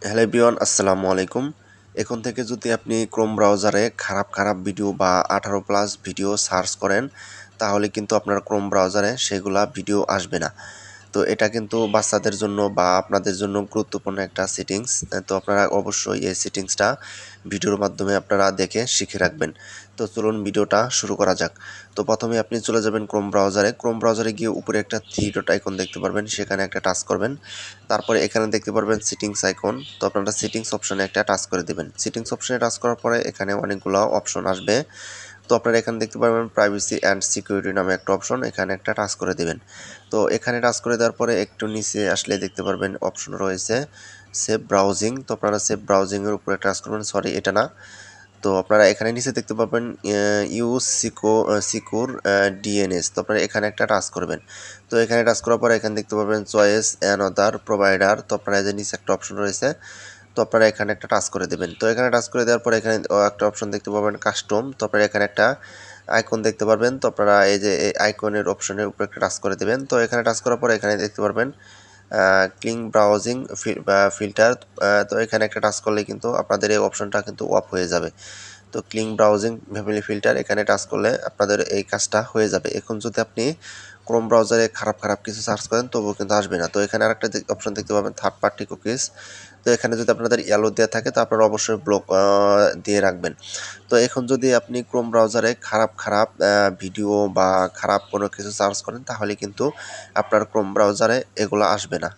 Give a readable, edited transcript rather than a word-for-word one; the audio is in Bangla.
হ্যালো এভরিওয়ান, আসসালামু আলাইকুম। এখন থেকে যদি আপনি ক্রোম ব্রাউজারে খারাপ ভিডিও বা 18+ ভিডিও সার্চ করেন, তাহলে কিন্তু আপনার ক্রোম ব্রাউজারে সেগুলা ভিডিও আসবে না। তো এটা কিন্তু বাচ্চাদের জন্য বা আপনাদের জন্য গুরুত্বপূর্ণ একটা সেটিংস। তো আপনারা অবশ্যই এই সেটিংসটা ভিডিওর মাধ্যমে আপনারা দেখে শিখে রাখবেন। তো চলুন ভিডিওটা শুরু করা যাক। তো প্রথমে আপনি চলে যাবেন ক্রোম ব্রাউজারে। ক্রোম ব্রাউজারে গিয়ে উপরে একটা থ্রি ডট আইকন দেখতে পারবেন, সেখানে একটা টাচ করবেন। তারপরে এখানে দেখতে পারবেন সেটিংস আইকন। তো আপনারা সেটিংস অপশনে একটা টাচ করে দিবেন। সেটিংস অপশনে টাচ করার পরে এখানে অনেকগুলো অপশন আসবে। তো আপনারা এখানে দেখতে পারবেন প্রাইভেসি অ্যান্ড সিকিউরিটি নামে একটা অপশন, এখানে একটা টাচ করে দিবেন। তো এখানে টাচ করে দেওয়ার পরে একটু নিচে আসলে দেখতে পারবেন অপশন রয়েছে সেভ ব্রাউজিং। তো আপনারা সেভ ব্রাউজিংয়ের উপরে টাচ করবেন, সরি এটা না। তো আপনারা এখানে নিচে দেখতে পাবেন ইউজ সিকিউর ডিএনএস। তো আপনারা এখানে একটা টাচ করবেন। তো এখানে টাচ করার পরে এখানে দেখতে পাবেন চয়েস অ্যানাদার প্রোভাইডার। তো আপনারা এই যে নিচে একটা অপশন রয়েছে, তো আপনারা এখানে একটা টাচ করে দেবেন। তো এখানে টাচ করে দেওয়ার পরে এখানে একটা অপশন দেখতে পাবেন কাস্টম। তো আপনারা এখানে একটা আইকন দেখতে পারবেন। তো আপনারা এই যে এই আইকনের অপশনের উপরে একটা টাচ করে দেবেন। তো এখানে টাচ করার পরে এখানে দেখতে পারবেন ক্লিন ব্রাউজিং ফিল্টার। তো এখানে একটা টাচ করলে কিন্তু আপনাদের এই অপশনটা কিন্তু অফ হয়ে যাবে। তো ক্লিন ব্রাউজিং ফ্যামিলি ফিল্টার এখানে টাচ করলে আপনাদের এই কাজটা হয়ে যাবে। এখন যদি আপনি ক্রোম ব্রাউজারে খারাপ কিছু সার্চ করেন তবুও কিন্তু আসবে না। তো এখানে আরেকটা অপশন দেখতে পাবেন থার্ড পার্টি কুকিজ। তো এখানে যদি আপনাদের ইয়েলো দেওয়া থাকে তো আপনারা অবশ্যই ব্লক দিয়ে রাখবেন। তো এখন যদি আপনি ক্রোম ব্রাউজারে খারাপ ভিডিও বা খারাপ কোনো কিছু সার্চ করেন, তাহলে কিন্তু আপনার ক্রোম ব্রাউজারে এগুলো আসবে না।